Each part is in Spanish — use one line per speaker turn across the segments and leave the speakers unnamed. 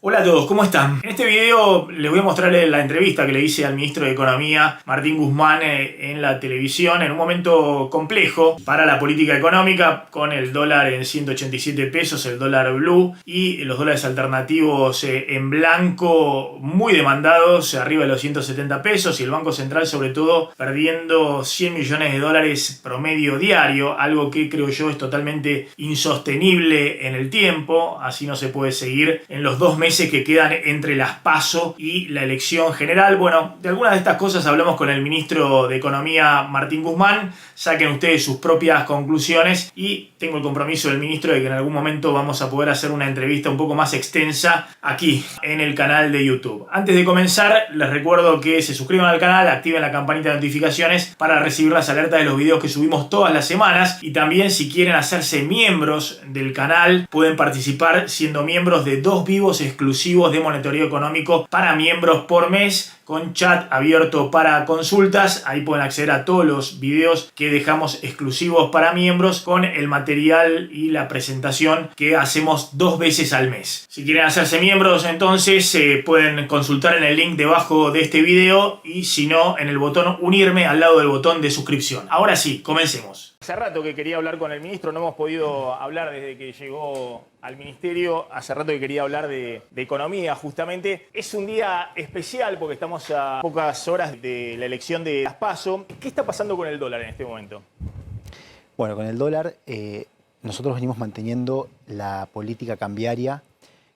Hola a todos, ¿cómo están? En este video les voy a mostrar la entrevista que le hice al ministro de Economía, Martín Guzmán, en la televisión, en un momento complejo para la política económica, con el dólar en 187 pesos, el dólar blue, y los dólares alternativos en blanco muy demandados, arriba de los 170 pesos, y el Banco Central sobre todo perdiendo 100 millones de dólares promedio diario, algo que creo yo es totalmente insostenible en el tiempo. Así no se puede seguir en los 2 meses que quedan entre las PASO y la elección general. Bueno, de algunas de estas cosas hablamos con el ministro de Economía, Martín Guzmán. Saquen ustedes sus propias conclusiones y tengo el compromiso del ministro de que en algún momento vamos a poder hacer una entrevista un poco más extensa aquí en el canal de YouTube. Antes de comenzar, les recuerdo que se suscriban al canal, activen la campanita de notificaciones para recibir las alertas de los videos que subimos todas las semanas, y también si quieren hacerse miembros del canal pueden participar siendo miembros de 2 vivos exclusivos de monitoreo económico para miembros por mes, con chat abierto para consultas. Ahí pueden acceder a todos los videos que dejamos exclusivos para miembros, con el material y la presentación que hacemos 2 veces al mes. Si quieren hacerse miembros, entonces pueden consultar en el link debajo de este video, y si no, en el botón unirme al lado del botón de suscripción. Ahora sí, comencemos. Hace rato que quería hablar con el ministro, no hemos podido hablar desde que llegó al ministerio. Hace rato que quería hablar de economía, justamente. Es un día especial porque estamos a pocas horas de la elección de las PASO. ¿Qué está pasando con el dólar en este momento?
Bueno, con el dólar nosotros venimos manteniendo la política cambiaria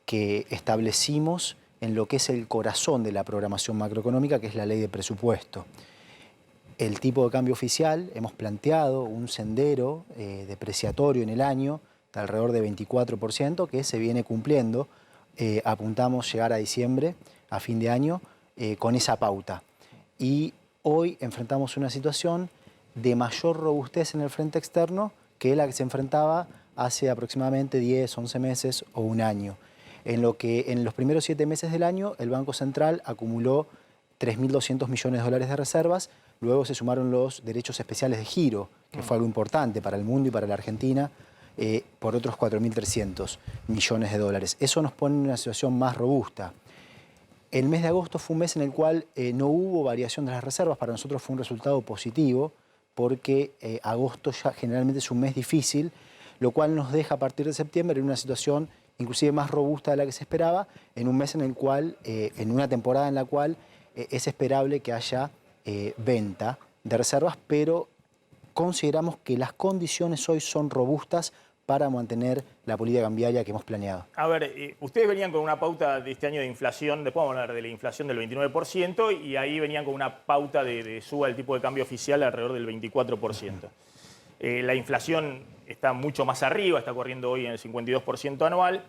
que establecimos en lo que es el corazón de la programación macroeconómica, que es la ley de presupuesto. El tipo de cambio oficial, hemos planteado un sendero depreciatorio en el año de alrededor de 24%, que se viene cumpliendo. Apuntamos llegar a diciembre, a fin de año, con esa pauta. Y hoy enfrentamos una situación de mayor robustez en el frente externo que la que se enfrentaba hace aproximadamente 10, 11 meses o un año. En lo que en los primeros 7 meses del año el Banco Central acumuló 3.200 millones de dólares de reservas. Luego se sumaron los derechos especiales de giro, que fue algo importante para el mundo y para la Argentina, por otros 4.300 millones de dólares. Eso nos pone en una situación más robusta. El mes de agosto fue un mes en el cual no hubo variación de las reservas. Para nosotros fue un resultado positivo, porque agosto ya generalmente es un mes difícil, lo cual nos deja a partir de septiembre en una situación inclusive más robusta de la que se esperaba, en un mes en el cual, en una temporada en la cual es esperable que haya venta de reservas, pero consideramos que las condiciones hoy son robustas para mantener la política cambiaria que hemos planeado.
A ver, ustedes venían con una pauta de este año de inflación, después vamos a hablar de la inflación del 29%, y ahí venían con una pauta de suba del tipo de cambio oficial alrededor del 24%. La inflación está mucho más arriba, está corriendo hoy en el 52% anual.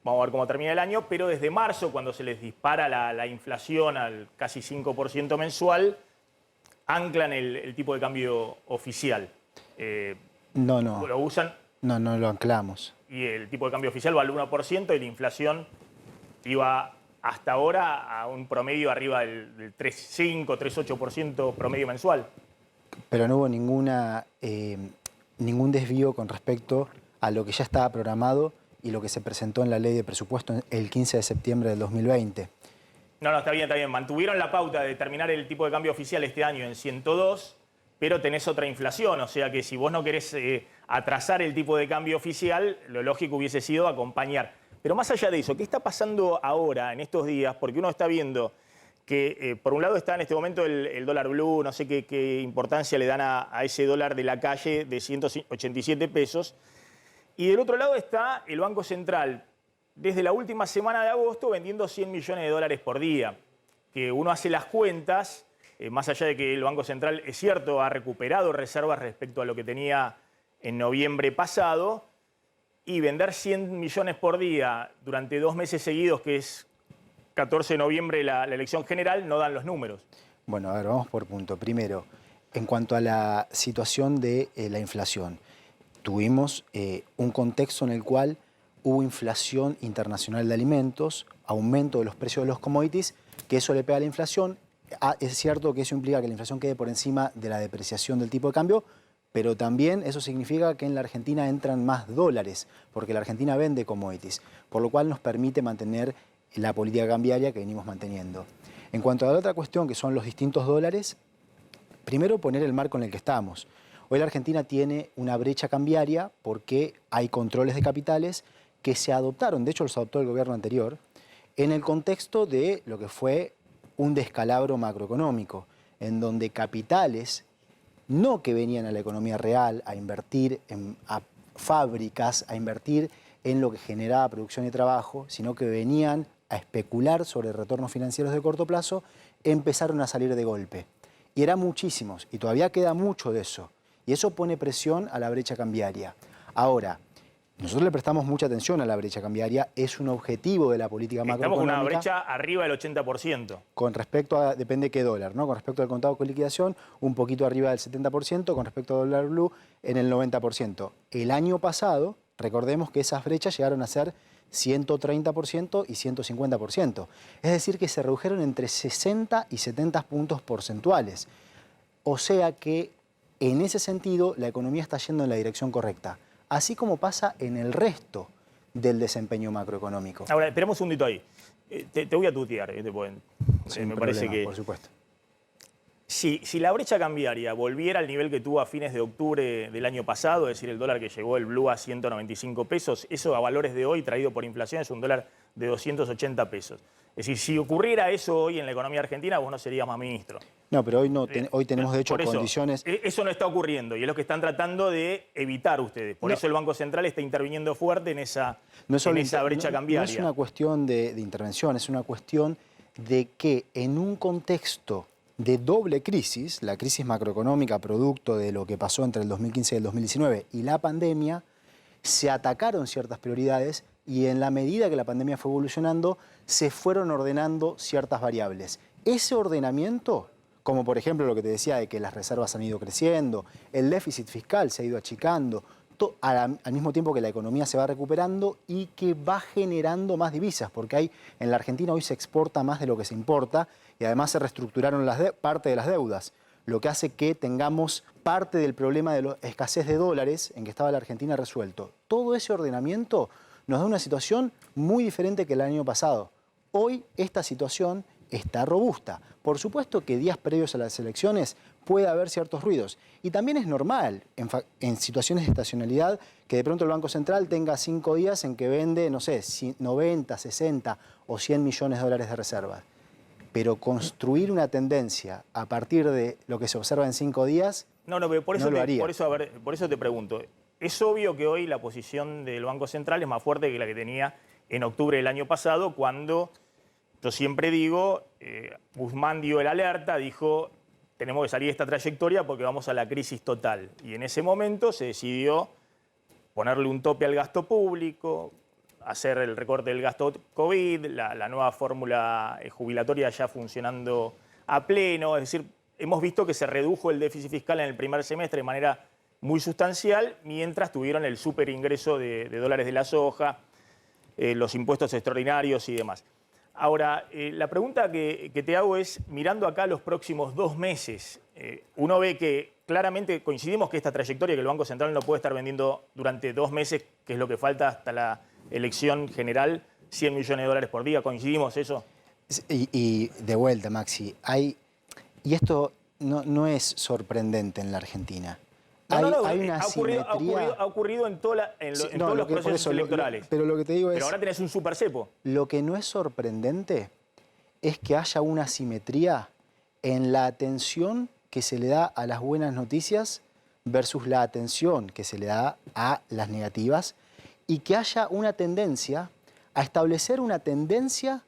Vamos a ver cómo termina el año, pero desde marzo, cuando se les dispara la inflación al casi 5% mensual, anclan el tipo de cambio oficial.
No.
Lo usan.
No lo anclamos.
Y el tipo de cambio oficial va al 1% y la inflación iba hasta ahora a un promedio arriba del 3,5, 3,8% promedio mensual.
Pero no hubo ningún desvío con respecto a lo que ya estaba programado y lo que se presentó en la ley de presupuesto el 15 de septiembre del 2020.
No, está bien, está bien. Mantuvieron la pauta de terminar el tipo de cambio oficial este año en 102, pero tenés otra inflación. O sea que si vos no querés atrasar el tipo de cambio oficial, lo lógico hubiese sido acompañar. Pero más allá de eso, ¿qué está pasando ahora, en estos días? Porque uno está viendo que por un lado está en este momento el dólar blue, no sé qué importancia le dan a ese dólar de la calle de 187 pesos. Y del otro lado está el Banco Central, desde la última semana de agosto, vendiendo 100 millones de dólares por día. Que uno hace las cuentas, más allá de que el Banco Central, es cierto, ha recuperado reservas respecto a lo que tenía en noviembre pasado, y vender 100 millones por día durante 2 meses seguidos, que es 14 de noviembre la elección general, no dan los números.
Bueno, a ver, vamos por punto. Primero, en cuanto a la situación de la inflación, tuvimos un contexto en el cual hubo inflación internacional de alimentos, aumento de los precios de los commodities, que eso le pega a la inflación. Es cierto que eso implica que la inflación quede por encima de la depreciación del tipo de cambio, pero también eso significa que en la Argentina entran más dólares, porque la Argentina vende commodities, por lo cual nos permite mantener la política cambiaria que venimos manteniendo. En cuanto a la otra cuestión, que son los distintos dólares, primero poner el marco en el que estamos. Hoy la Argentina tiene una brecha cambiaria porque hay controles de capitales que se adoptaron, de hecho los adoptó el gobierno anterior, en el contexto de lo que fue un descalabro macroeconómico, en donde capitales, no que venían a la economía real a invertir a fábricas, a invertir en lo que generaba producción y trabajo, sino que venían a especular sobre retornos financieros de corto plazo, empezaron a salir de golpe. Y eran muchísimos, y todavía queda mucho de eso. Y eso pone presión a la brecha cambiaria. Ahora, nosotros le prestamos mucha atención a la brecha cambiaria, es un objetivo de la política macroeconómica.
Estamos con una brecha arriba del 80%.
Con respecto a, depende qué dólar, ¿no? Con respecto al contado con liquidación, un poquito arriba del 70%, con respecto al dólar blue, en el 90%. El año pasado, recordemos que esas brechas llegaron a ser 130% y 150%. Es decir, que se redujeron entre 60 y 70 puntos porcentuales. O sea que, en ese sentido, la economía está yendo en la dirección correcta. Así como pasa en el resto del desempeño macroeconómico.
Ahora, esperemos un segundito ahí. Te voy a tutear.
Sin
me
problema,
parece que...
por supuesto.
Si la brecha cambiaria volviera al nivel que tuvo a fines de octubre del año pasado, es decir, el dólar que llegó el blue a 195 pesos, eso a valores de hoy, traído por inflación, es un dólar de 280 pesos. Es decir, si ocurriera eso hoy en la economía argentina, vos no serías más ministro.
No, pero hoy, hoy tenemos de hecho
por eso,
condiciones...
Eso no está ocurriendo y es lo que están tratando de evitar ustedes. Por eso el Banco Central está interviniendo fuerte en esa brecha cambiaria.
No es una cuestión de intervención, es una cuestión de que en un contexto de doble crisis, la crisis macroeconómica producto de lo que pasó entre el 2015 y el 2019 y la pandemia, se atacaron ciertas prioridades y en la medida que la pandemia fue evolucionando, se fueron ordenando ciertas variables. Ese ordenamiento, como por ejemplo lo que te decía de que las reservas han ido creciendo, el déficit fiscal se ha ido achicando, al mismo tiempo que la economía se va recuperando y que va generando más divisas, porque en la Argentina hoy se exporta más de lo que se importa y además se reestructuraron parte de las deudas, lo que hace que tengamos parte del problema de la escasez de dólares en que estaba la Argentina resuelto. Todo ese ordenamiento nos da una situación muy diferente que el año pasado. Hoy esta situación está robusta. Por supuesto que días previos a las elecciones puede haber ciertos ruidos. Y también es normal en situaciones de estacionalidad que de pronto el Banco Central tenga 5 días en que vende, no sé, 90, 60 o 100 millones de dólares de reservas. Pero construir una tendencia a partir de lo que se observa en 5 días,
pero por eso
no lo haría.
Por eso te pregunto. Es obvio que hoy la posición del Banco Central es más fuerte que la que tenía en octubre del año pasado, cuando... Yo siempre digo, Guzmán dio el alerta, dijo, tenemos que salir de esta trayectoria porque vamos a la crisis total. Y en ese momento se decidió ponerle un tope al gasto público, hacer el recorte del gasto COVID, la nueva fórmula jubilatoria ya funcionando a pleno. Es decir, hemos visto que se redujo el déficit fiscal en el primer semestre de manera muy sustancial, mientras tuvieron el superingreso de dólares de la soja, los impuestos extraordinarios y demás. Ahora, la pregunta que te hago es, mirando acá los próximos 2 meses, uno ve que claramente coincidimos que esta trayectoria que el Banco Central no puede estar vendiendo durante 2 meses, que es lo que falta hasta la elección general, 100 millones de dólares por día. ¿Coincidimos eso?
Y de vuelta, Maxi, y esto no es sorprendente en la Argentina. Hay una asimetría.
Ha ocurrido en todos los procesos electorales.
Pero lo que te digo es...
Pero ahora tenés un super cepo.
Lo que no es sorprendente es que haya una asimetría en la atención que se le da a las buenas noticias versus la atención que se le da a las negativas y que haya una tendencia a establecer una tendencia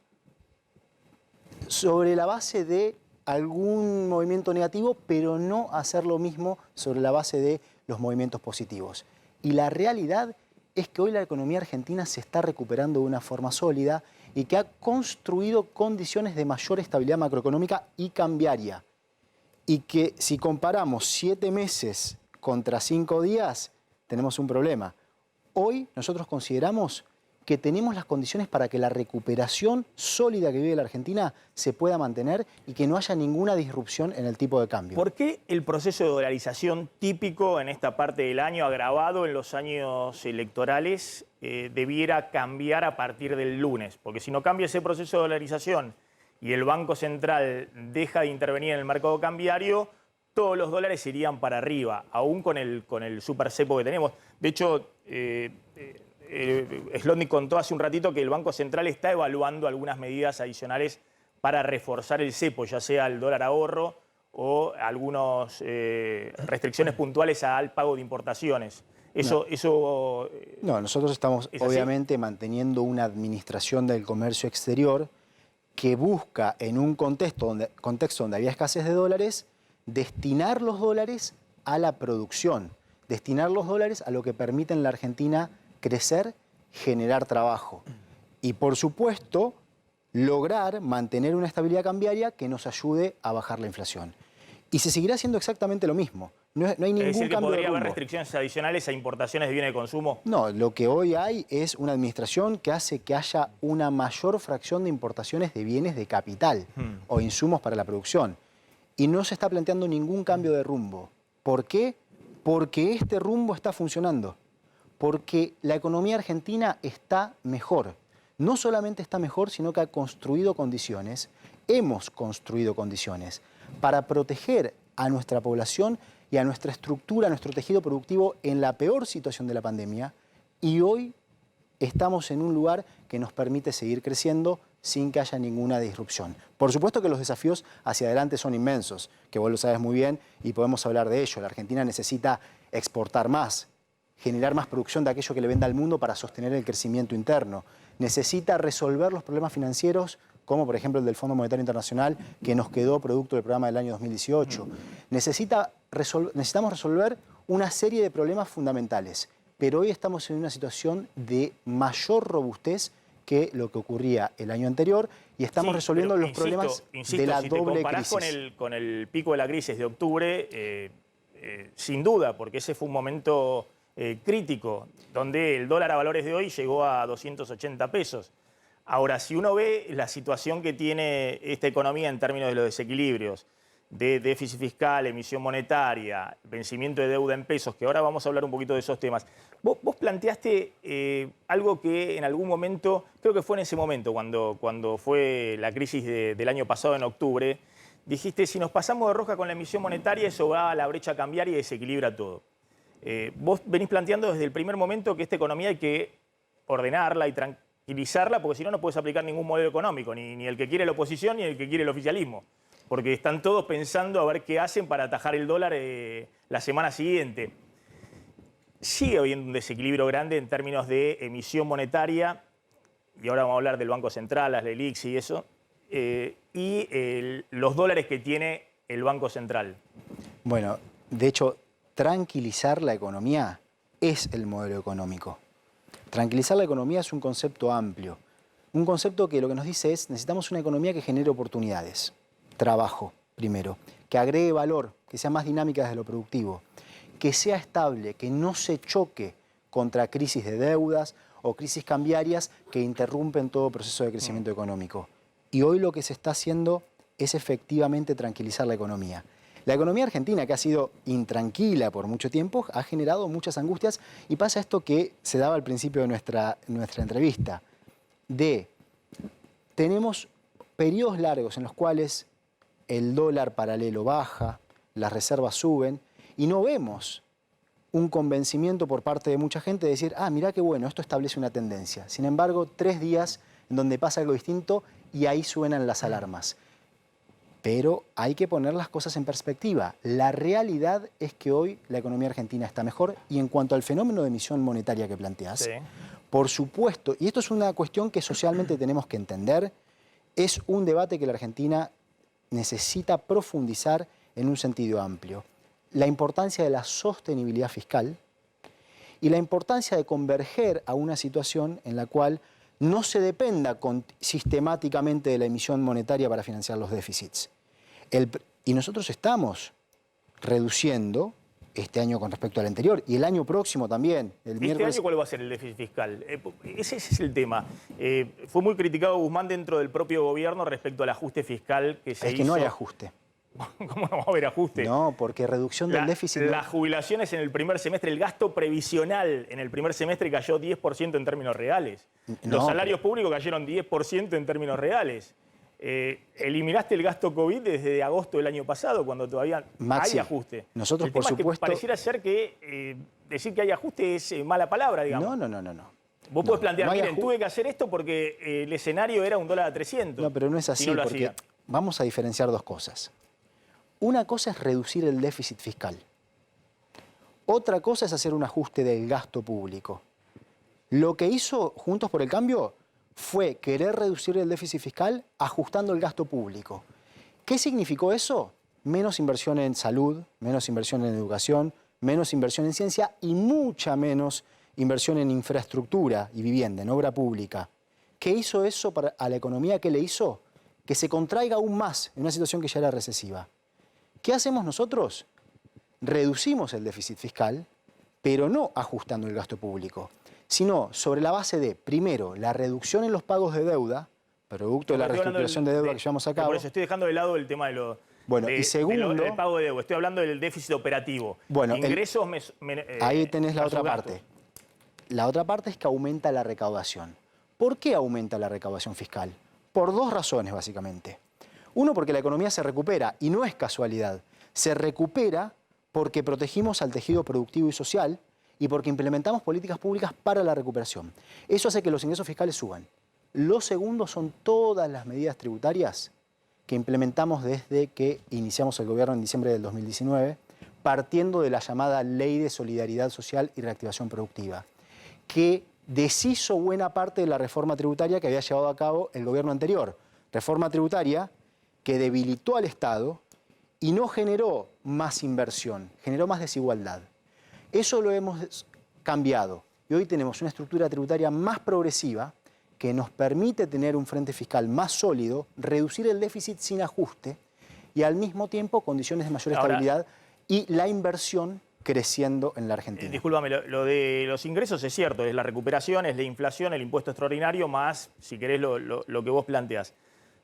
sobre la base de algún movimiento negativo, pero no hacer lo mismo sobre la base de los movimientos positivos. Y la realidad es que hoy la economía argentina se está recuperando de una forma sólida y que ha construido condiciones de mayor estabilidad macroeconómica y cambiaria. Y que si comparamos 7 meses contra 5 días, tenemos un problema. Hoy nosotros consideramos que tenemos las condiciones para que la recuperación sólida que vive la Argentina se pueda mantener y que no haya ninguna disrupción en el tipo de cambio.
¿Por qué el proceso de dolarización típico en esta parte del año, agravado en los años electorales, debiera cambiar a partir del lunes? Porque si no cambia ese proceso de dolarización y el Banco Central deja de intervenir en el mercado cambiario, todos los dólares irían para arriba, aún con el super cepo que tenemos. De hecho, Slotnick contó hace un ratito que el Banco Central está evaluando algunas medidas adicionales para reforzar el cepo, ya sea el dólar ahorro o algunas restricciones puntuales al pago de importaciones.
No, nosotros estamos obviamente manteniendo una administración del comercio exterior que busca, en un contexto donde había escasez de dólares, destinar los dólares a la producción, destinar los dólares a lo que permite en la Argentina crecer, generar trabajo. Y por supuesto, lograr mantener una estabilidad cambiaria que nos ayude a bajar la inflación. Y se seguirá haciendo exactamente lo mismo. No hay ningún cambio de rumbo.
¿Podría haber restricciones adicionales a importaciones de bienes de consumo?
No, lo que hoy hay es una administración que hace que haya una mayor fracción de importaciones de bienes de capital o insumos para la producción. Y no se está planteando ningún cambio de rumbo. ¿Por qué? Porque este rumbo está funcionando. Porque la economía argentina está mejor. No solamente está mejor, sino que ha construido condiciones, hemos construido condiciones para proteger a nuestra población y a nuestra estructura, a nuestro tejido productivo en la peor situación de la pandemia. Y hoy estamos en un lugar que nos permite seguir creciendo sin que haya ninguna disrupción. Por supuesto que los desafíos hacia adelante son inmensos, que vos lo sabes muy bien y podemos hablar de ello. La Argentina necesita exportar más, generar más producción de aquello que le venda al mundo para sostener el crecimiento interno. Necesita resolver los problemas financieros, como por ejemplo el del Fondo Monetario Internacional, que nos quedó producto del programa del año 2018. Necesitamos resolver una serie de problemas fundamentales, pero hoy estamos en una situación de mayor robustez que lo que ocurría el año anterior y estamos resolviendo los problemas de la doble crisis.
Si te comparás con el pico de la crisis de octubre, sin duda, porque ese fue un momento crítico, donde el dólar a valores de hoy llegó a 280 pesos. Ahora, si uno ve la situación que tiene esta economía en términos de los desequilibrios, de déficit fiscal, emisión monetaria, vencimiento de deuda en pesos, que ahora vamos a hablar un poquito de esos temas. Vos planteaste algo que en algún momento, creo que fue en ese momento, cuando fue la crisis del año pasado en octubre, dijiste, si nos pasamos de rosca con la emisión monetaria, eso va a la brecha cambiaria y desequilibra todo. Vos venís planteando desde el primer momento que esta economía hay que ordenarla y tranquilizarla, porque si no, no puedes aplicar ningún modelo económico, ni el que quiere la oposición ni el que quiere el oficialismo. Porque están todos pensando a ver qué hacen para atajar el dólar la semana siguiente. Sigue habiendo un desequilibrio grande en términos de emisión monetaria, y ahora vamos a hablar del Banco Central, las LELIQs y eso, y los dólares que tiene el Banco Central.
Bueno, de hecho, tranquilizar la economía es el modelo económico. Tranquilizar la economía es un concepto amplio. Un concepto que lo que nos dice es, necesitamos una economía que genere oportunidades. Trabajo, primero, que agregue valor, que sea más dinámica desde lo productivo, que sea estable, que no se choque contra crisis de deudas o crisis cambiarias que interrumpen todo proceso de crecimiento económico. Y hoy lo que se está haciendo es efectivamente tranquilizar la economía. La economía argentina, que ha sido intranquila por mucho tiempo, ha generado muchas angustias y pasa esto que se daba al principio de nuestra entrevista, tenemos periodos largos en los cuales el dólar paralelo baja, las reservas suben y no vemos un convencimiento por parte de mucha gente de decir, mirá qué bueno, esto establece una tendencia. Sin embargo, 3 días en donde pasa algo distinto y ahí suenan las alarmas. Pero hay que poner las cosas en perspectiva. La realidad es que hoy la economía argentina está mejor y en cuanto al fenómeno de emisión monetaria que planteás, sí, por supuesto, y esto es una cuestión que socialmente tenemos que entender, es un debate que la Argentina necesita profundizar en un sentido amplio. La importancia de la sostenibilidad fiscal y la importancia de converger a una situación en la cual no se dependa sistemáticamente de la emisión monetaria para financiar los déficits. Y nosotros estamos reduciendo este año con respecto al anterior y el año próximo también.
¿Este año cuál va a ser el déficit fiscal? Ese es el tema. Fue muy criticado Guzmán dentro del propio gobierno respecto al ajuste fiscal que se hizo.
Es que no hay ajuste.
¿Cómo no va a haber ajuste?
No, porque reducción del déficit...
Las jubilaciones en el primer semestre, el gasto previsional en el primer semestre cayó 10% en términos reales. Los salarios públicos cayeron 10% en términos reales. Eliminaste el gasto COVID desde agosto del año pasado, cuando todavía hay ajuste.
Nosotros,
el tema
por supuesto...
Es que pareciera ser que decir que hay ajuste es mala palabra, digamos.
No.
Vos podés plantear, miren, tuve que hacer esto porque el escenario era $1.300.
No, pero no es así, porque vamos a diferenciar dos cosas. Una cosa es reducir el déficit fiscal. Otra cosa es hacer un ajuste del gasto público. Lo que hizo Juntos por el Cambio fue querer reducir el déficit fiscal ajustando el gasto público. ¿Qué significó eso? Menos inversión en salud, menos inversión en educación, menos inversión en ciencia y mucha menos inversión en infraestructura y vivienda, en obra pública. ¿Qué hizo eso a la economía? ¿Qué le hizo? Que se contraiga aún más en una situación que ya era recesiva. ¿Qué hacemos nosotros? Reducimos el déficit fiscal, pero no ajustando el gasto público, sino sobre la base de, primero, la reducción en los pagos de deuda, producto de la reestructuración de deuda que llevamos a cabo.
Por eso estoy dejando de lado el tema de lo...
Bueno, y segundo...
del pago de deuda. Estoy hablando del déficit operativo.
Bueno,
ingresos...
ahí tenés la otra parte. La otra parte es que aumenta la recaudación. ¿Por qué aumenta la recaudación fiscal? Por dos razones, básicamente. Uno, porque la economía se recupera, y no es casualidad. Se recupera porque protegimos al tejido productivo y social y porque implementamos políticas públicas para la recuperación. Eso hace que los ingresos fiscales suban. Lo segundo son todas las medidas tributarias que implementamos desde que iniciamos el gobierno en diciembre del 2019, partiendo de la llamada Ley de Solidaridad Social y Reactivación Productiva, que deshizo buena parte de la reforma tributaria que había llevado a cabo el gobierno anterior. Reforma tributaria que debilitó al Estado y no generó más inversión, generó más desigualdad. Eso lo hemos cambiado y hoy tenemos una estructura tributaria más progresiva que nos permite tener un frente fiscal más sólido, reducir el déficit sin ajuste y al mismo tiempo condiciones de mayor estabilidad y la inversión creciendo en la Argentina.
Discúlpame, lo de los ingresos es cierto, es la recuperación, es la inflación, el impuesto extraordinario, más, si querés, lo que vos planteás.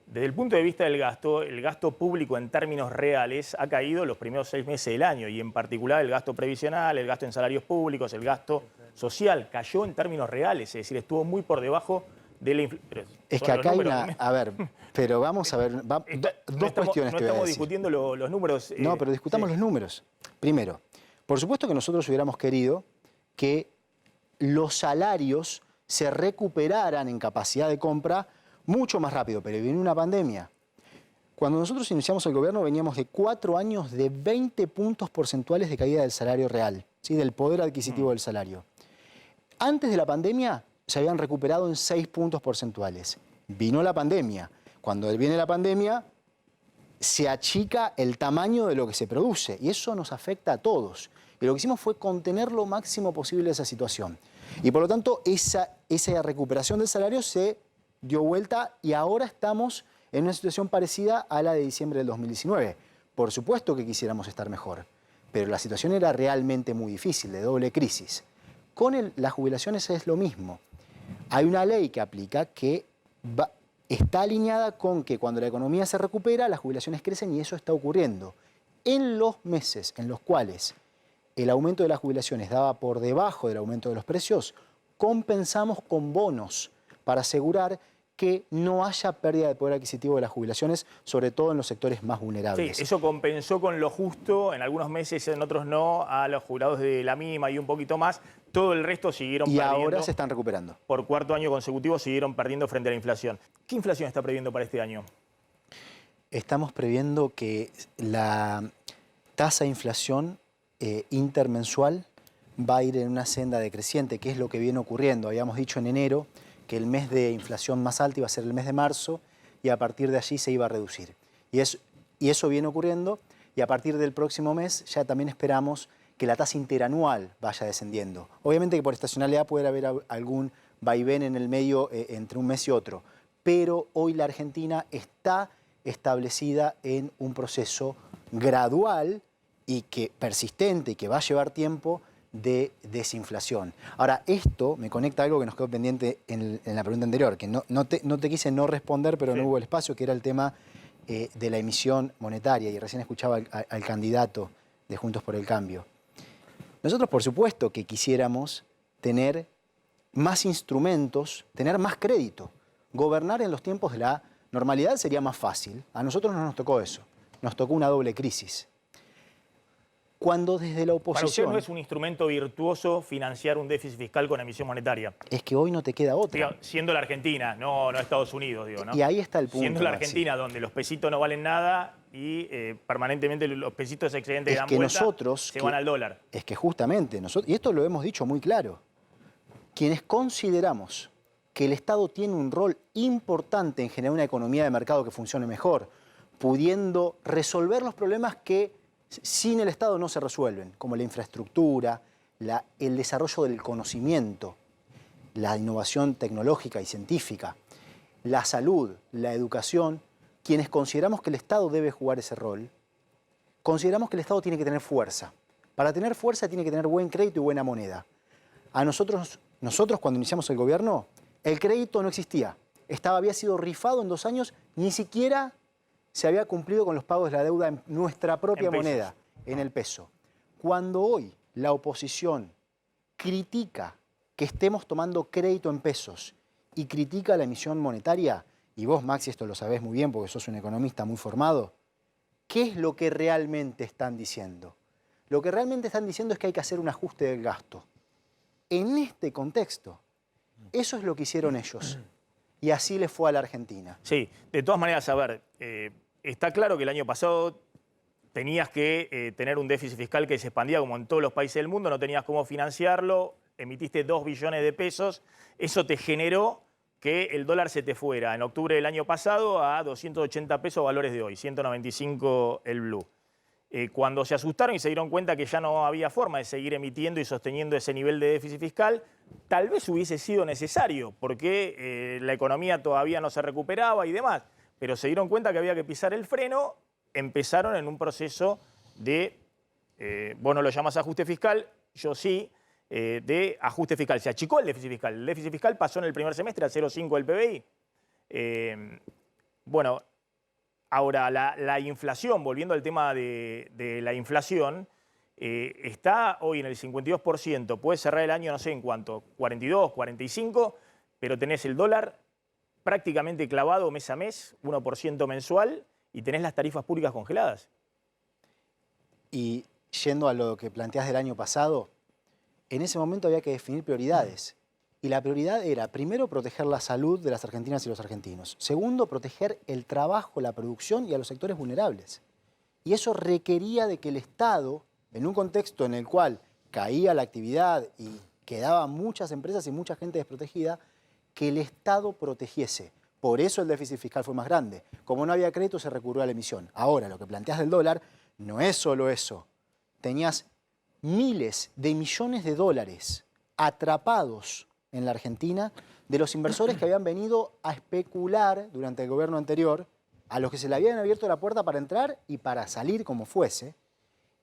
Desde el punto de vista del gasto, el gasto público en términos reales ha caído los primeros 6 meses del año y en particular el gasto previsional, el gasto en salarios públicos, el gasto social cayó en términos reales, es decir, estuvo muy por debajo de la inflación.
Es que acá hay una... A ver, pero vamos a ver... dos cuestiones te voy a decir.
No estamos discutiendo los números.
No, pero discutamos los números. Primero, por supuesto que nosotros hubiéramos querido que los salarios se recuperaran en capacidad de compra mucho más rápido, pero viene una pandemia. Cuando nosotros iniciamos el gobierno veníamos de 4 años de 20 puntos porcentuales de caída del salario real, ¿sí? Del poder adquisitivo del salario. Antes de la pandemia se habían recuperado en 6 puntos porcentuales. Vino la pandemia. Cuando viene la pandemia se achica el tamaño de lo que se produce y eso nos afecta a todos. Y lo que hicimos fue contener lo máximo posible esa situación. Y por lo tanto esa recuperación del salario se dio vuelta y ahora estamos en una situación parecida a la de diciembre del 2019. Por supuesto que quisiéramos estar mejor, pero la situación era realmente muy difícil, de doble crisis. Con las jubilaciones es lo mismo. Hay una ley que aplica que está alineada con que cuando la economía se recupera, las jubilaciones crecen y eso está ocurriendo. En los meses en los cuales el aumento de las jubilaciones daba por debajo del aumento de los precios, compensamos con bonos para asegurar que no haya pérdida de poder adquisitivo de las jubilaciones, sobre todo en los sectores más vulnerables.
Sí, eso compensó con lo justo, en algunos meses, en otros no, a los jubilados de la mínima y un poquito más. Todo el resto siguieron perdiendo.
Y ahora se están recuperando.
Por 4 año consecutivo siguieron perdiendo frente a la inflación. ¿Qué inflación está previendo para este año?
Estamos previendo que la tasa de inflación intermensual va a ir en una senda decreciente, que es lo que viene ocurriendo. Habíamos dicho en enero que el mes de inflación más alta iba a ser el mes de marzo y a partir de allí se iba a reducir. Y eso viene ocurriendo y a partir del próximo mes ya también esperamos que la tasa interanual vaya descendiendo. Obviamente que por estacionalidad puede haber algún vaivén en el medio entre un mes y otro, pero hoy la Argentina está establecida en un proceso gradual y que persistente y que va a llevar tiempo de desinflación. Ahora, esto me conecta a algo que nos quedó pendiente en la pregunta anterior, que no te quise no responder, pero
Sí.
no hubo el espacio, que era el tema de la emisión monetaria, y recién escuchaba al candidato de Juntos por el Cambio. Nosotros, por supuesto, que quisiéramos tener más instrumentos, tener más crédito. Gobernar en los tiempos de la normalidad sería más fácil. A nosotros no nos tocó eso. Nos tocó una doble crisis. Cuando desde la
Para usted
oposición...
no es un instrumento virtuoso financiar un déficit fiscal con emisión monetaria.
Es que hoy no te queda otra.
Digo, siendo la Argentina, no Estados Unidos, digo, ¿no?
Y ahí está el punto.
Siendo la
Maxi.
Argentina, donde los pesitos no valen nada y permanentemente los pesitos excedentes que dan
que
vuelta
nosotros
se van al dólar.
Es que justamente, nosotros, y esto lo hemos dicho muy claro, quienes consideramos que el Estado tiene un rol importante en generar una economía de mercado que funcione mejor, pudiendo resolver los problemas que sin el Estado no se resuelven, como la infraestructura, el desarrollo del conocimiento, la innovación tecnológica y científica, la salud, la educación. Quienes consideramos que el Estado debe jugar ese rol, consideramos que el Estado tiene que tener fuerza. Para tener fuerza tiene que tener buen crédito y buena moneda. A nosotros cuando iniciamos el gobierno, el crédito no existía. Había sido rifado en 2 años, ni siquiera se había cumplido con los pagos de la deuda en nuestra propia moneda, en el peso. Cuando hoy la oposición critica que estemos tomando crédito en pesos y critica la emisión monetaria, y vos, Maxi, esto lo sabés muy bien porque sos un economista muy formado, ¿qué es lo que realmente están diciendo? Lo que realmente están diciendo es que hay que hacer un ajuste del gasto. En este contexto, eso es lo que hicieron ellos. Y así les fue a la Argentina.
Sí, de todas maneras, a ver, está claro que el año pasado tenías que tener un déficit fiscal que se expandía como en todos los países del mundo, no tenías cómo financiarlo, emitiste 2 billones de pesos, eso te generó que el dólar se te fuera en octubre del año pasado a 280 pesos valores de hoy, 195 el blue. Cuando se asustaron y se dieron cuenta que ya no había forma de seguir emitiendo y sosteniendo ese nivel de déficit fiscal, tal vez hubiese sido necesario, porque la economía todavía no se recuperaba y demás, pero se dieron cuenta que había que pisar el freno, empezaron en un proceso de, vos no lo llamás ajuste fiscal, yo sí, de ajuste fiscal. Se achicó el déficit fiscal pasó en el primer semestre a 0,5 del PBI. Bueno, ahora la inflación, volviendo al tema de la inflación, está hoy en el 52%, puede cerrar el año no sé en cuánto, 42, 45, pero tenés el dólar prácticamente clavado mes a mes, 1% mensual, y tenés las tarifas públicas congeladas.
Y yendo a lo que planteás del año pasado, en ese momento había que definir prioridades. Y la prioridad era, primero, proteger la salud de las argentinas y los argentinos. Segundo, proteger el trabajo, la producción y a los sectores vulnerables. Y eso requería de que el Estado, en un contexto en el cual caía la actividad y quedaban muchas empresas y mucha gente desprotegida, que el Estado protegiese. Por eso el déficit fiscal fue más grande. Como no había crédito, se recurrió a la emisión. Ahora, lo que planteás del dólar no es solo eso. Tenías miles de millones de dólares atrapados en la Argentina de los inversores que habían venido a especular durante el gobierno anterior, a los que se le habían abierto la puerta para entrar y para salir como fuese,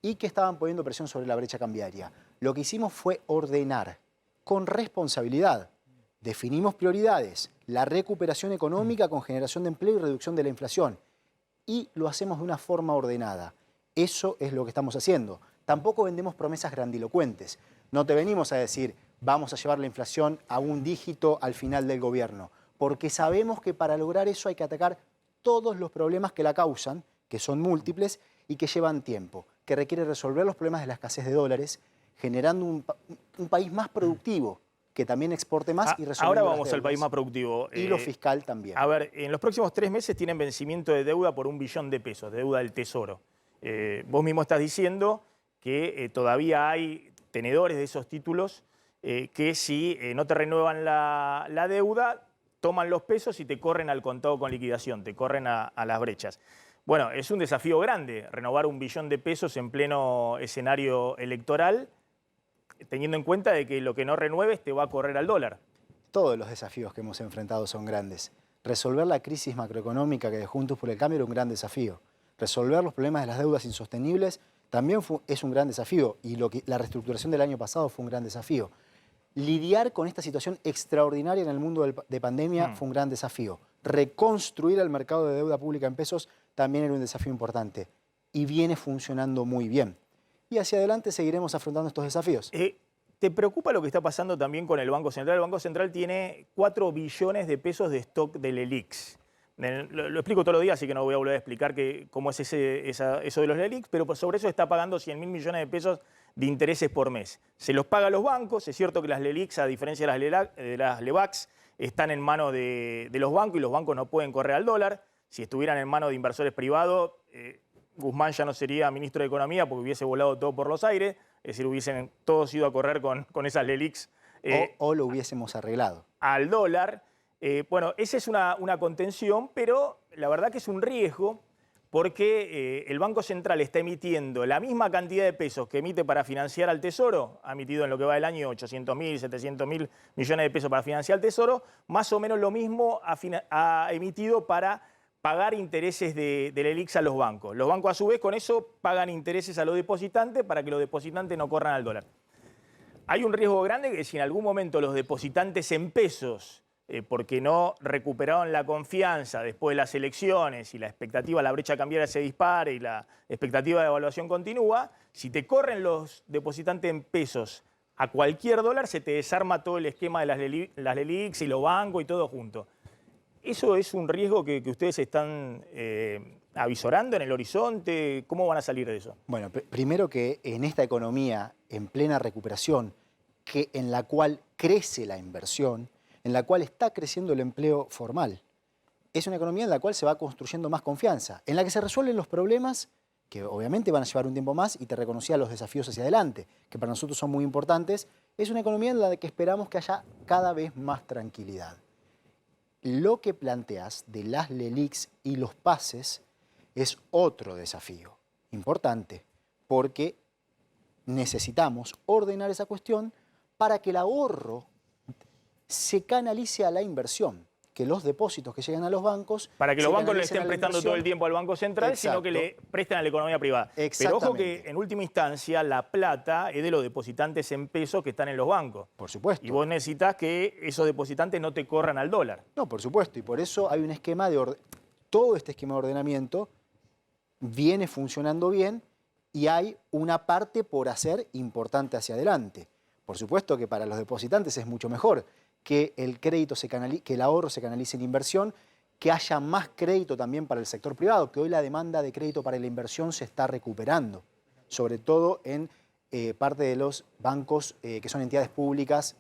y que estaban poniendo presión sobre la brecha cambiaria. Lo que hicimos fue ordenar con responsabilidad. Definimos prioridades, la recuperación económica con generación de empleo y reducción de la inflación. Y lo hacemos de una forma ordenada. Eso es lo que estamos haciendo. Tampoco vendemos promesas grandilocuentes. No te venimos a decir, vamos a llevar la inflación a un dígito al final del gobierno, porque sabemos que para lograr eso hay que atacar todos los problemas que la causan, que son múltiples y que llevan tiempo, que requiere resolver los problemas de la escasez de dólares, generando un país más productivo, que también exporte más y resolver.
Ahora vamos al país más productivo.
Y lo fiscal también.
A ver, en los próximos 3 meses tienen vencimiento de deuda por 1 billón de pesos, deuda del Tesoro. Vos mismo estás diciendo que todavía hay tenedores de esos títulos que si no te renuevan la deuda, toman los pesos y te corren al contado con liquidación, te corren a las brechas. Bueno, es un desafío grande renovar 1 billón de pesos en pleno escenario electoral, teniendo en cuenta de que lo que no renueves te va a correr al dólar.
Todos los desafíos que hemos enfrentado son grandes. Resolver la crisis macroeconómica que de Juntos por el Cambio era un gran desafío. Resolver los problemas de las deudas insostenibles también es un gran desafío, y la reestructuración del año pasado fue un gran desafío. Lidiar con esta situación extraordinaria en el mundo de pandemia fue un gran desafío. Reconstruir el mercado de deuda pública en pesos también era un desafío importante, y viene funcionando muy bien. Y hacia adelante seguiremos afrontando estos desafíos.
¿Te preocupa lo que está pasando también con el Banco Central? El Banco Central tiene 4 billones de pesos de stock del LELIQs. Lo explico todos los días, así que no voy a volver a explicar cómo es eso de los LELIQs, pero sobre eso está pagando 100.000 millones de pesos de intereses por mes. Se los paga a los bancos. Es cierto que las LELIQs, a diferencia de las LEBACs, están en manos de los bancos y los bancos no pueden correr al dólar. Si estuvieran en manos de inversores privados, Guzmán ya no sería ministro de Economía porque hubiese volado todo por los aires, es decir, hubiesen todos ido a correr con esas LELIQs.
O lo hubiésemos arreglado.
Al dólar. Bueno, esa es una contención, pero la verdad que es un riesgo porque el Banco Central está emitiendo la misma cantidad de pesos que emite para financiar al Tesoro, ha emitido en lo que va del año 800.000, 700.000 millones de pesos para financiar al Tesoro, más o menos lo mismo ha emitido para pagar intereses del LELIQs a los bancos. Los bancos a su vez con eso pagan intereses a los depositantes para que los depositantes no corran al dólar. Hay un riesgo grande que si en algún momento los depositantes en pesos, porque no recuperaron la confianza después de las elecciones y la expectativa, la brecha cambiaria se dispare y la expectativa de evaluación continúa, si te corren los depositantes en pesos a cualquier dólar, se te desarma todo el esquema de las LELIQs y los bancos y todo junto. ¿Eso es un riesgo que ustedes están avisorando en el horizonte? ¿Cómo van a salir de eso?
Bueno, primero que en esta economía en plena recuperación, en la cual crece la inversión, en la cual está creciendo el empleo formal, es una economía en la cual se va construyendo más confianza, en la que se resuelven los problemas que obviamente van a llevar un tiempo más, y te reconocía los desafíos hacia adelante, que para nosotros son muy importantes. Es una economía en la que esperamos que haya cada vez más tranquilidad. Lo que planteas de las LELIQs y los pases es otro desafío importante, porque necesitamos ordenar esa cuestión para que el ahorro se canalice a la inversión, que los depósitos que llegan a los bancos...
Para que los bancos le estén prestando todo el tiempo al Banco Central, exacto, sino que le presten a la economía privada. Pero ojo que en última instancia la plata es de los depositantes en pesos que están en los bancos.
Por supuesto.
Y vos necesitas que esos depositantes no te corran al dólar.
No, por supuesto. Y por eso hay un esquema todo este esquema de ordenamiento viene funcionando bien y hay una parte por hacer importante hacia adelante. Por supuesto que para los depositantes es mucho mejor que el crédito que el ahorro se canalice en inversión, que haya más crédito también para el sector privado, que hoy la demanda de crédito para la inversión se está recuperando, sobre todo en parte de los bancos que son entidades públicas,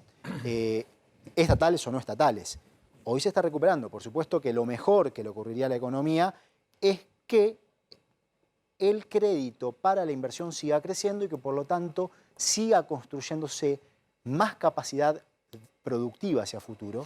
estatales o no estatales. Hoy se está recuperando. Por supuesto que lo mejor que le ocurriría a la economía es que el crédito para la inversión siga creciendo y que por lo tanto siga construyéndose más capacidad productiva hacia futuro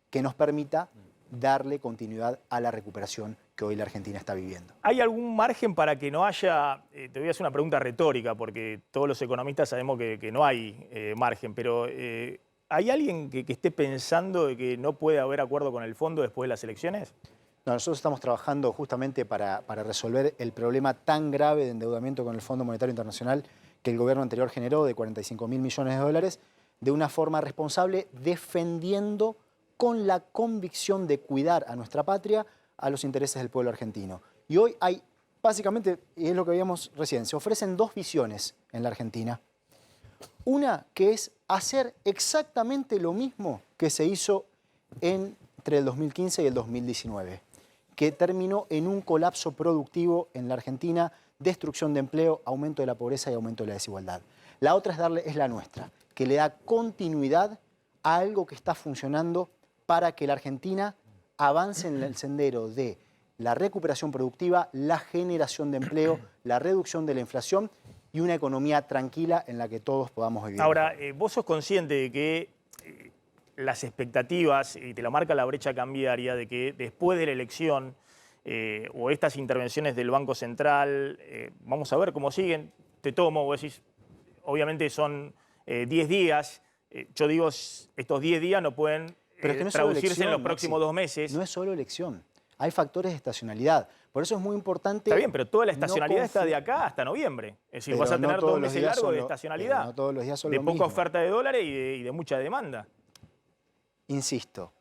que nos permita darle continuidad a la recuperación que hoy la Argentina está viviendo.
¿Hay algún margen para que no haya, te voy a hacer una pregunta retórica porque todos los economistas sabemos que no hay margen, pero ¿hay alguien que esté pensando de que no puede haber acuerdo con el fondo después de las elecciones?
No, nosotros estamos trabajando justamente para resolver el problema tan grave de endeudamiento con el Fondo Monetario Internacional que el gobierno anterior generó de 45.000 millones de dólares, de una forma responsable, defendiendo con la convicción de cuidar a nuestra patria, a los intereses del pueblo argentino. Y hoy hay, básicamente, y es lo que veíamos recién, se ofrecen dos visiones en la Argentina. Una que es hacer exactamente lo mismo que se hizo entre el 2015 y el 2019, que terminó en un colapso productivo en la Argentina, destrucción de empleo, aumento de la pobreza y aumento de la desigualdad. La otra es la nuestra, que le da continuidad a algo que está funcionando para que la Argentina avance en el sendero de la recuperación productiva, la generación de empleo, la reducción de la inflación y una economía tranquila en la que todos podamos vivir.
Ahora, vos sos consciente de que las expectativas, y te lo marca la brecha cambiaria, de que después de la elección o estas intervenciones del Banco Central, vamos a ver cómo siguen, te tomo, vos decís, obviamente son 10 días, yo digo, estos 10 días no pueden
Pero es que no es
traducirse
elección,
en los próximos
Maxi.
2 meses.
No es solo elección. hay factores de estacionalidad. Por eso es muy importante...
Está bien, pero toda la estacionalidad está de acá hasta noviembre. Es decir, vas a tener 2 meses largos de estacionalidad.
No todos los días son
de
lo
poca
mismo.
oferta de dólares y de mucha demanda.
Insisto,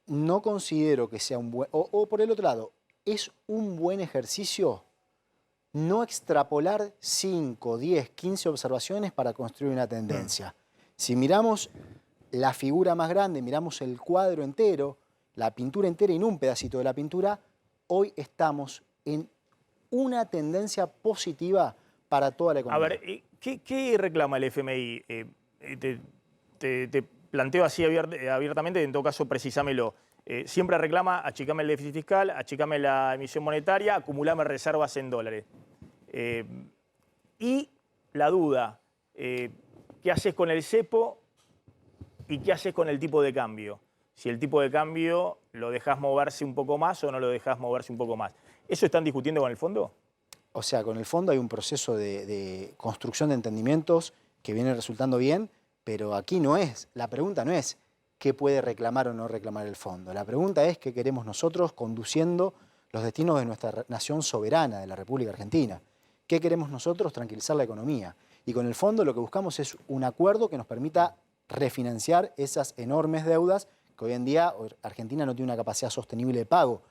no considero que sea un buen... O por el otro lado, es un buen ejercicio no extrapolar 5, 10, 15 observaciones para construir una tendencia. Si miramos la figura más grande, miramos el cuadro entero, la pintura entera y no un pedacito de la pintura, hoy estamos en una tendencia positiva para toda la economía.
A ver, ¿qué reclama el FMI? Te planteo así abiertamente, en todo caso precisámelo. Siempre reclama achicame el déficit fiscal, achicame la emisión monetaria, acumulame reservas en dólares. Y la duda, ¿qué haces con el cepo y qué haces con el tipo de cambio? Si el tipo de cambio lo dejás moverse un poco más o no lo dejás moverse un poco más. ¿Eso están discutiendo con el fondo?
O sea, con el fondo hay un proceso de construcción de entendimientos que viene resultando bien, pero aquí la pregunta no es qué puede reclamar o no reclamar el fondo. La pregunta es qué queremos nosotros conduciendo los destinos de nuestra nación soberana, de la República Argentina. ¿Qué queremos nosotros? Tranquilizar la economía. Y con el fondo lo que buscamos es un acuerdo que nos permita refinanciar esas enormes deudas que hoy en día Argentina no tiene una capacidad sostenible de pago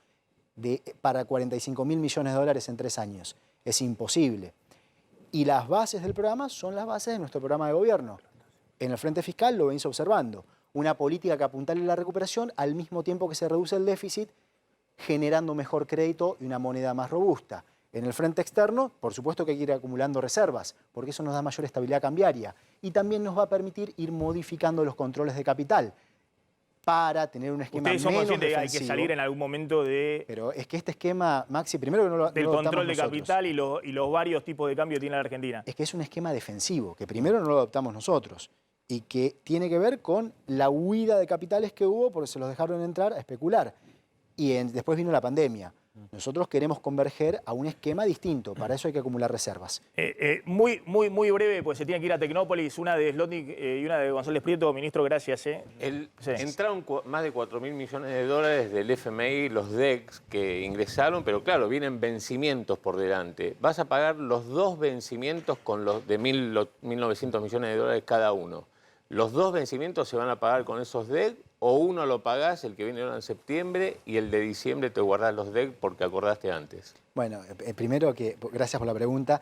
para 45.000 millones de dólares en 3 años. Es imposible. Y las bases del programa son las bases de nuestro programa de gobierno. En el frente fiscal lo venís observando. Una política que apuntale a la recuperación al mismo tiempo que se reduce el déficit, generando mejor crédito y una moneda más robusta. En el frente externo, por supuesto que hay que ir acumulando reservas, porque eso nos da mayor estabilidad cambiaria. Y también nos va a permitir ir modificando los controles de capital para tener un esquema menos defensivo.
Ustedes son conscientes que hay que salir en algún momento de...
Pero es que este esquema, Maxi, primero que no lo
del
adoptamos
control de
nosotros.
capital y los varios tipos de cambio que tiene la Argentina.
Es que es un esquema defensivo, que primero no lo adoptamos nosotros y que tiene que ver con la huida de capitales que hubo porque se los dejaron entrar a especular. Y después vino la pandemia. Nosotros queremos converger a un esquema distinto. Para eso hay que acumular reservas.
Muy breve, pues se tiene que ir a Tecnópolis, una de Slotnick y una de González Prieto. Ministro, gracias. Sí.
Entraron más de 4.000 millones de dólares del FMI, los DECs que ingresaron, pero claro, vienen vencimientos por delante. Vas a pagar los 2 vencimientos con los de 1.900 millones de dólares cada uno. ¿Los 2 vencimientos se van a pagar con esos DEC o uno lo pagás, el que viene ahora en septiembre, y el de diciembre te guardás los DEC porque acordaste antes?
Bueno, primero gracias por la pregunta.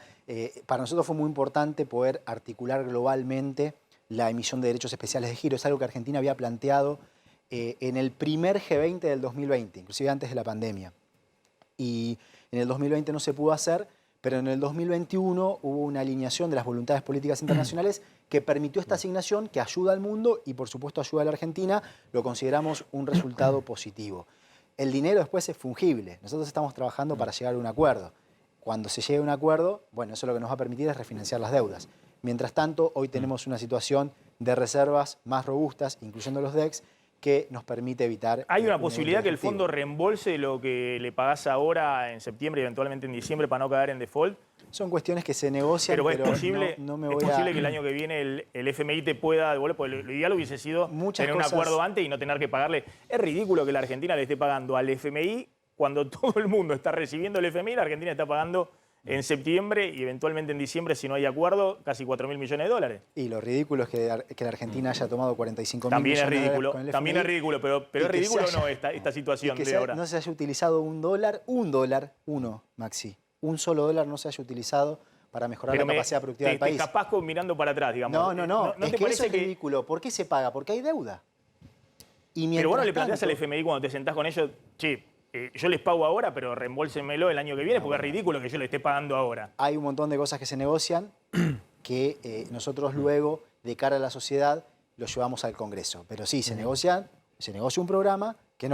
Para nosotros fue muy importante poder articular globalmente la emisión de derechos especiales de giro. Es algo que Argentina había planteado en el primer G20 del 2020, inclusive antes de la pandemia. Y en el 2020 no se pudo hacer, pero en el 2021 hubo una alineación de las voluntades políticas internacionales que permitió esta asignación, que ayuda al mundo y por supuesto ayuda a la Argentina. Lo consideramos un resultado positivo. El dinero después es fungible. Nosotros estamos trabajando para llegar a un acuerdo. Cuando se llegue a un acuerdo, bueno, eso lo que nos va a permitir es refinanciar las deudas. Mientras tanto, hoy tenemos una situación de reservas más robustas, incluyendo los DECs, que nos permite evitar...
¿Hay una posibilidad que el fondo reembolse lo que le pagás ahora en septiembre y eventualmente en diciembre para no caer en default?
Son cuestiones que se negocian,
pero es posible,
no me
es
voy
posible que el año que viene el FMI te pueda devolver, porque lo ideal hubiese sido tener un acuerdo antes y no tener que pagarle. Es ridículo que la Argentina le esté pagando al FMI cuando todo el mundo está recibiendo el FMI, la Argentina está pagando en septiembre y eventualmente en diciembre, si no hay acuerdo, casi 4.000 millones de dólares.
Y lo ridículo es que la Argentina haya tomado 45.000
también
millones
es ridículo,
de dólares con el FMI.
También es ridículo, pero es ridículo o no esta situación de ahora.
No se haya utilizado uno, Maxi, un solo dólar no se haya utilizado para mejorar la capacidad productiva del país.
Capaz mirando para atrás, digamos.
No, es que eso es ridículo. ¿Por qué se paga? Porque hay deuda.
Pero vos no le planteás al FMI cuando te sentás con ellos, che, yo les pago ahora, pero reembolsenmelo el año que viene, porque es ridículo que yo le esté pagando ahora.
Hay un montón de cosas que se negocian que nosotros luego, de cara a la sociedad, lo llevamos al Congreso. Pero sí, se negocia un programa que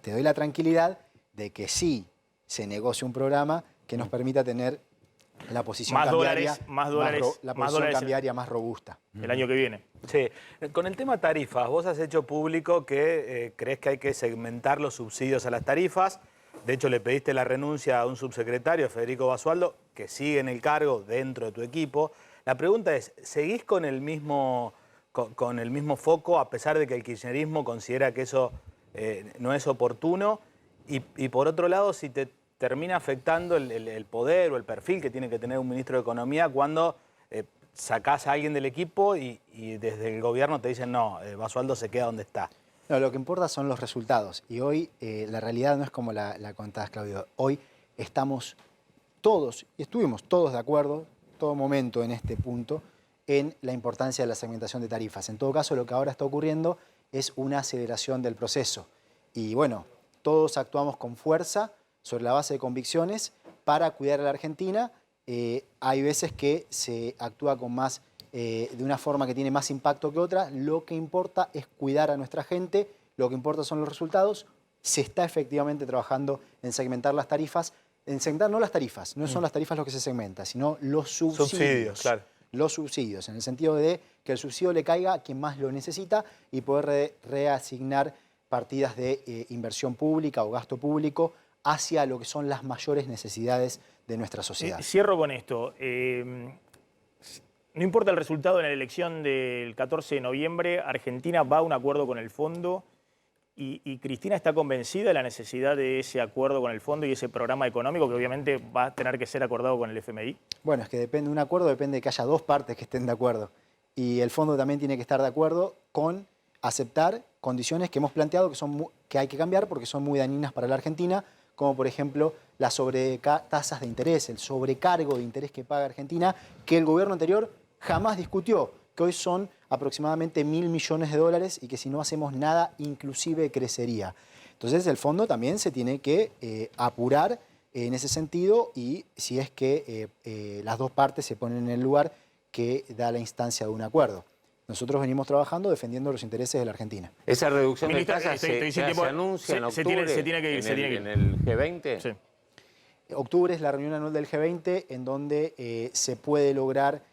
te doy la tranquilidad de que sí se negocia un programa que nos permita tener la posición cambiaria más robusta.
El año que viene.
Sí. Con el tema tarifas, vos has hecho público que crees que hay que segmentar los subsidios a las tarifas. De hecho, le pediste la renuncia a un subsecretario, Federico Basualdo, que sigue en el cargo dentro de tu equipo. La pregunta es, ¿seguís con el mismo foco a pesar de que el kirchnerismo considera que eso no es oportuno. Y por otro lado, si te termina afectando el poder o el perfil que tiene que tener un ministro de Economía cuando sacás a alguien del equipo y desde el gobierno te dicen, no, Basualdo se queda donde está.
No, lo que importa son los resultados. Y hoy la realidad no es como la contás, Claudio. Hoy estamos todos, y estuvimos todos de acuerdo, todo momento en este punto, en la importancia de la segmentación de tarifas. En todo caso, lo que ahora está ocurriendo es una aceleración del proceso. Y bueno, todos actuamos con fuerza, sobre la base de convicciones, para cuidar a la Argentina. Hay veces que se actúa con más, de una forma que tiene más impacto que otra. Lo que importa es cuidar a nuestra gente, lo que importa son los resultados. Se está efectivamente trabajando en segmentar las tarifas. En segmentar no las tarifas, no son las tarifas lo que se segmenta, sino los subsidios.
Subsidios, claro.
Los subsidios, en el sentido de que el subsidio le caiga a quien más lo necesita y poder reasignar partidas de inversión pública o gasto público hacia lo que son las mayores necesidades de nuestra sociedad.
Cierro con esto. No importa el resultado en la elección del 14 de noviembre, Argentina va a un acuerdo con el fondo y Cristina está convencida de la necesidad de ese acuerdo con el fondo y ese programa económico que obviamente va a tener que ser acordado con el FMI.
Bueno, es que depende de un acuerdo, depende de que haya dos partes que estén de acuerdo. Y el fondo también tiene que estar de acuerdo con aceptar condiciones que hemos planteado que hay que cambiar porque son muy dañinas para la Argentina, como por ejemplo las sobretasas de interés, el sobrecargo de interés que paga Argentina, que el gobierno anterior jamás discutió, que hoy son aproximadamente 1.000 millones de dólares y que si no hacemos nada inclusive crecería. Entonces el fondo también se tiene que apurar en ese sentido y si es que las dos partes se ponen en el lugar que da la instancia de un acuerdo. Nosotros venimos trabajando defendiendo los intereses de la Argentina.
¿Esa reducción de
Ministra,
tasas se anuncia en octubre
se tiene que ir.
en el G20?
Sí.
Octubre es la reunión anual del G20 en donde se puede lograr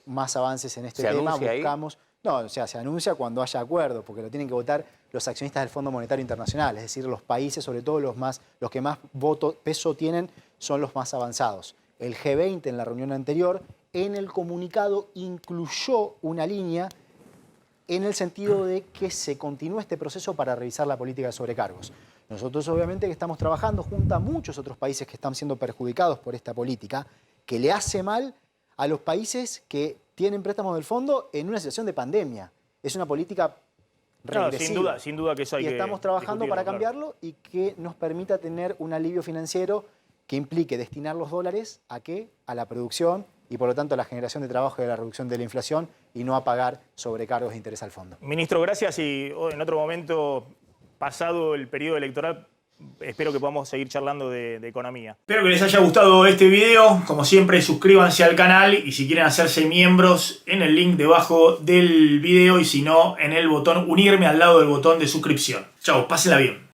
más avances en este tema. Buscamos, no, o sea, se anuncia cuando haya acuerdo, porque lo tienen que votar los accionistas del Fondo Monetario Internacional, es decir, los países, sobre todo los que más peso tienen, son los más avanzados. El G20 en la reunión anterior, en el comunicado, incluyó una línea en el sentido de que se continúe este proceso para revisar la política de sobrecargos. Nosotros obviamente que estamos trabajando junto a muchos otros países que están siendo perjudicados por esta política, que le hace mal a los países que tienen préstamos del fondo en una situación de pandemia. Es una política regresiva.
Claro, sin duda que eso hay que
Y estamos trabajando para
discutirlo,
cambiarlo y que nos permita tener un alivio financiero que implique destinar los dólares ¿a qué? A la producción y por lo tanto a la generación de trabajo y a la reducción de la inflación y no a pagar sobrecargos de interés al fondo.
Ministro, gracias y en otro momento, pasado el periodo electoral, espero que podamos seguir charlando de economía. Espero que les haya gustado este video. Como siempre, suscríbanse al canal y si quieren hacerse miembros, en el link debajo del video y si no, en el botón unirme al lado del botón de suscripción. Chau, pásenla bien.